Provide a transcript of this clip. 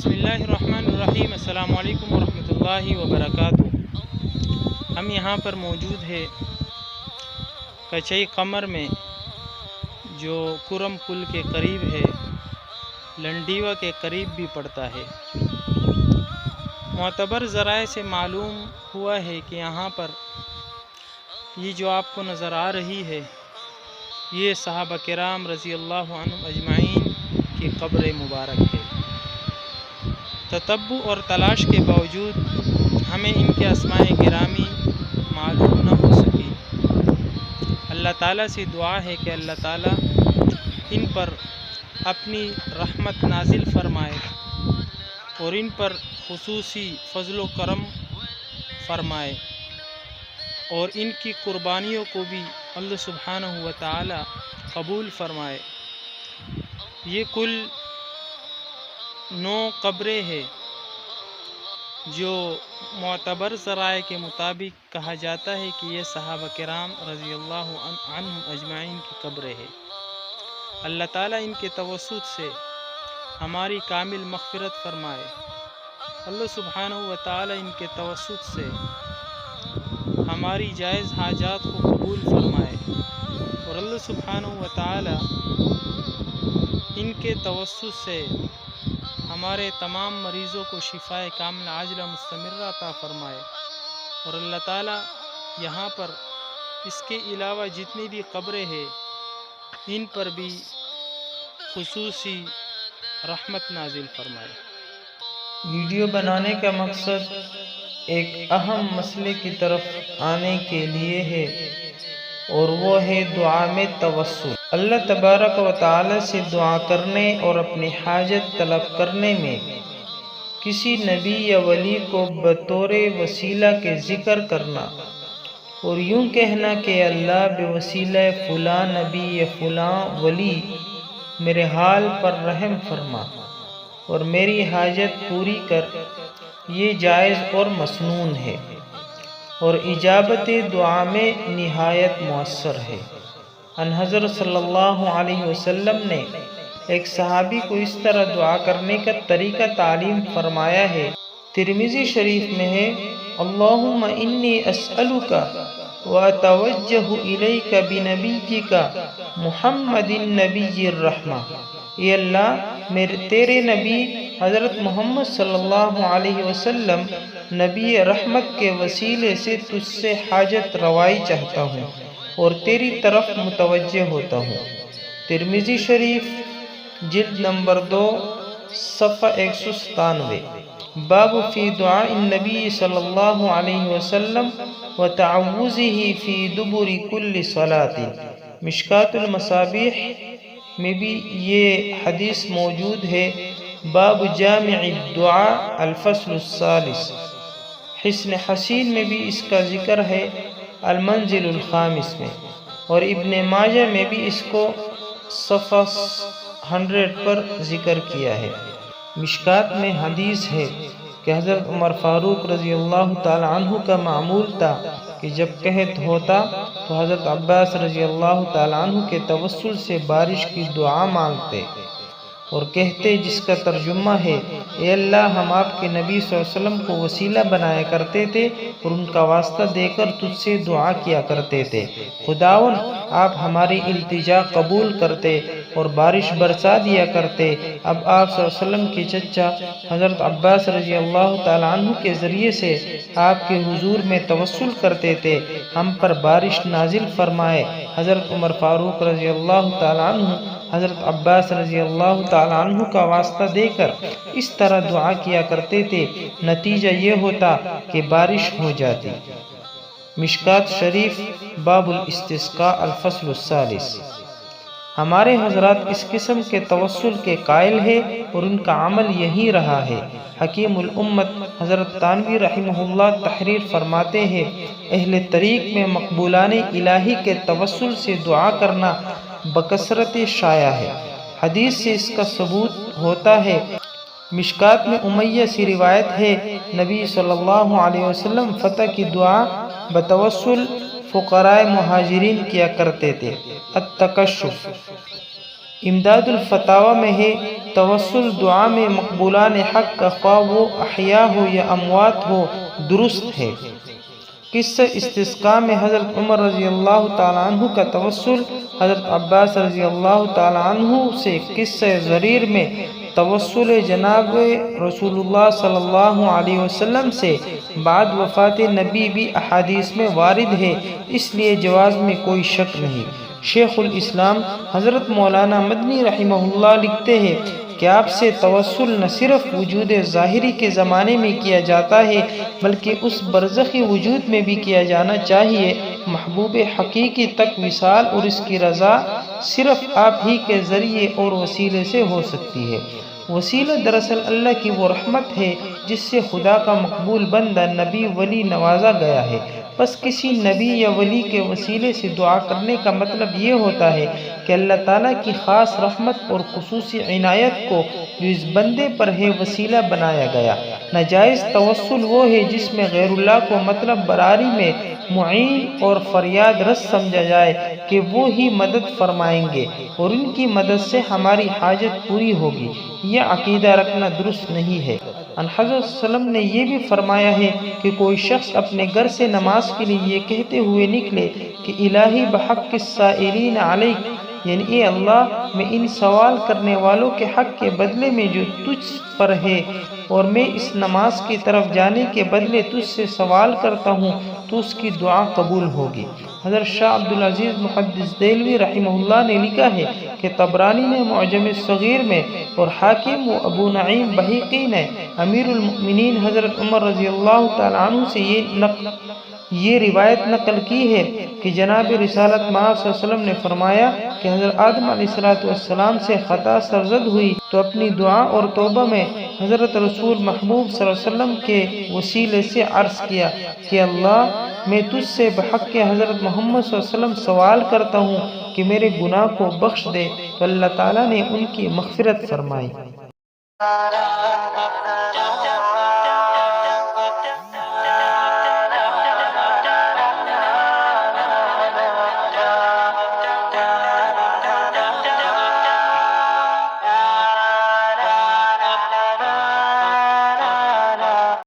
بسم اللہ الرحمن الرحیم۔ السلام علیکم ورحمۃ اللہ وبرکاتہ۔ ہم یہاں پر موجود ہے کچئی قمر میں، جو کرم پل کے قریب ہے، لنڈیوا کے قریب بھی پڑتا ہے۔ معتبر ذرائع سے معلوم ہوا ہے کہ یہاں پر یہ جو آپ کو نظر آ رہی ہے، یہ صحابہ کرام رضی اللہ عنہم اجمعین کی قبر مبارک ہے۔ تتبع اور تلاش کے باوجود ہمیں ان کے اسماء گرامی معلوم نہ ہو سکی۔ اللہ تعالیٰ سے دعا ہے کہ اللہ تعالیٰ ان پر اپنی رحمت نازل فرمائے اور ان پر خصوصی فضل و کرم فرمائے، اور ان کی قربانیوں کو بھی اللہ سبحانہ و تعالی قبول فرمائے۔ یہ کل 9 قبریں ہیں، جو معتبر ذرائع کے مطابق کہا جاتا ہے کہ یہ صحابہ کرام رضی اللہ عنہم اجمعین کی قبریں ہیں۔ اللہ تعالیٰ ان کے توسط سے ہماری کامل مغفرت فرمائے۔ اللہ سبحانہ و تعالی ان کے توسط سے ہماری جائز حاجات کو قبول فرمائے، اور اللہ سبحانہ و تعالی ان کے توسط سے ہمارے تمام مریضوں کو شفائے کاملہ عاجلہ مستمرہ عطا فرمائے۔ اور اللہ تعالی یہاں پر اس کے علاوہ جتنی بھی قبریں ہیں، ان پر بھی خصوصی رحمت نازل فرمائے۔ ویڈیو بنانے کا مقصد ایک اہم مسئلے کی طرف آنے کے لیے ہے، اور وہ ہے دعا میں توسل۔ اللہ تبارک و تعالی سے دعا کرنے اور اپنی حاجت طلب کرنے میں کسی نبی یا ولی کو بطور وسیلہ کے ذکر کرنا، اور یوں کہنا کہ اللہ بوسیلہ فلاں نبی یا فلاں ولی میرے حال پر رحم فرما اور میری حاجت پوری کر، یہ جائز اور مسنون ہے، اور اجابت دعا میں نہایت مؤثر ہے۔ ان حضرت صلی اللہ علیہ وسلم نے ایک صحابی کو اس طرح دعا کرنے کا طریقہ تعلیم فرمایا ہے۔ ترمذی شریف میں ہے، اللہم انی اسألک واتوجہ الیک بنبیک محمد النبی الرحمہ۔ اے اللہ، تیرے نبی حضرت محمد صلی اللہ علیہ وسلم نبی رحمت کے وسیلے سے تجھ سے حاجت روائی چاہتا ہوں اور تیری طرف متوجہ ہوتا ہوں۔ ترمذی شریف جلد نمبر 2 صفحہ 197۔ باب فی دعاء النبی صلی اللہ علیہ وسلم وتعوذہ فی دبر کل صلاۃ۔ مشکاۃ المصابیح میں بھی یہ حدیث موجود ہے۔ باب جامع الدعاء الفصل الثالث۔ حسن حسین میں بھی اس کا ذکر ہے، المنزل الخامس میں، اور ابن ماجہ میں بھی اس کو صفحہ 100 پر ذکر کیا ہے۔ مشکات میں حدیث ہے کہ حضرت عمر فاروق رضی اللہ تعالی عنہ کا معمول تھا کہ جب قحط ہوتا تو حضرت عباس رضی اللہ تعالی عنہ کے توسل سے بارش کی دعا مانگتے اور کہتے، جس کا ترجمہ ہے، اے اللہ، ہم آپ کے نبی صلی اللہ علیہ وسلم کو وسیلہ بنایا کرتے تھے اور ان کا واسطہ دے کر تجھ سے دعا کیا کرتے تھے۔ خداوند، آپ ہماری التجا قبول کرتے اور بارش برسا دیا کرتے۔ اب آپ صلی اللہ علیہ وسلم کے چچا حضرت عباس رضی اللہ تعالی عنہ کے ذریعے سے آپ کے حضور میں توسل کرتے تھے، ہم پر بارش نازل فرمائے۔ حضرت عمر فاروق رضی اللہ تعالی عنہ حضرت عباس رضی اللہ تعالی عنہ کا واسطہ دے کر اس طرح دعا کیا کرتے تھے، نتیجہ یہ ہوتا کہ بارش ہو جاتی۔ مشکات شریف باب الاستسقاء الفصل الثالث۔ ہمارے حضرات اس قسم کے توسل کے قائل ہیں اور ان کا عمل یہی رہا ہے۔ حکیم الامت حضرت تانوی رحمہ اللہ تحریر فرماتے ہیں، اہل طریق میں مقبولان الہی کے توسل سے دعا کرنا بکثرت شائع ہے۔ حدیث سے اس کا ثبوت ہوتا ہے۔ مشکات میں امیہ سے روایت ہے، نبی صلی اللہ علیہ وسلم فتح کی دعا بتوسل فقراء مہاجرین کیا کرتے تھے۔ التکشف۔ امداد الفتاوی میں ہے توسل دعا میں مقبولان حق کا خواہ وہ احیاء ہو یا اموات ہو درست ہے۔ قصہ استسقاء میں حضرت عمر رضی اللہ تعالیٰ عنہ کا توسل، حضرت عباس رضی اللہ تعالیٰ عنہ سے قصہ زریر میں توسل جناب رسول اللہ صلی اللہ علیہ وسلم سے بعد وفات نبی بھی احادیث میں وارد ہے، اس لیے جواز میں کوئی شک نہیں۔ شیخ الاسلام حضرت مولانا مدنی رحمہ اللہ لکھتے ہیں کہ آپ سے توسل نہ صرف وجود ظاہری کے زمانے میں کیا جاتا ہے بلکہ اس برزخی وجود میں بھی کیا جانا چاہیے۔ محبوب حقیقی تک وصال اور اس کی رضا صرف آپ ہی کے ذریعے اور وسیلے سے ہو سکتی ہے۔ وسیلہ دراصل اللہ کی وہ رحمت ہے جس سے خدا کا مقبول بندہ نبی ولی نوازا گیا ہے۔ بس کسی نبی یا ولی کے وسیلے سے دعا کرنے کا مطلب یہ ہوتا ہے کہ اللہ تعالیٰ کی خاص رحمت اور خصوصی عنایت کو جو اس بندے پر ہے وسیلہ بنایا گیا۔ ناجائز توسل وہ ہے جس میں غیر اللہ کو مطلب براری میں معین اور فریاد رس سمجھا جائے کہ وہ ہی مدد فرمائیں گے اور ان کی مدد سے ہماری حاجت پوری ہوگی۔ یہ عقیدہ رکھنا درست نہیں ہے۔ ان حضرت صلی اللہ علیہ وسلم نے یہ بھی فرمایا ہے کہ کوئی شخص اپنے گھر سے نماز کے لیے یہ کہتے ہوئے نکلے کہ الہی بحق السائلین علیک، یعنی اے اللہ میں ان سوال کرنے والوں کے حق کے بدلے میں جو تجھ پر ہے اور میں اس نماز کی طرف جانے کے بدلے تجھ سے سوال کرتا ہوں تو اس کی دعا قبول ہوگی۔ حضرت شاہ عبدالعزیز محدث دہلوی رحمہ اللہ نے لکھا ہے کہ طبرانی نے معجم صغیر میں اور حاکم و ابو نعیم بہقی نے امیر المؤمنین حضرت عمر رضی اللہ تعالیٰ عنہ سے یہ روایت نقل کی ہے کہ جناب رسالت مآب صلی اللہ علیہ وسلم نے فرمایا کہ حضرت آدم علیہ السلام سے خطا سرزد ہوئی تو اپنی دعا اور توبہ میں حضرت رسول محبوب صلی اللہ علیہ وسلم کے وسیلے سے عرض کیا کہ اللہ میں تجھ سے بحق کے حضرت محمد صلی اللہ علیہ وسلم سوال کرتا ہوں کہ میرے گناہ کو بخش دے، تو اللہ تعالیٰ نے ان کی مغفرت فرمائی۔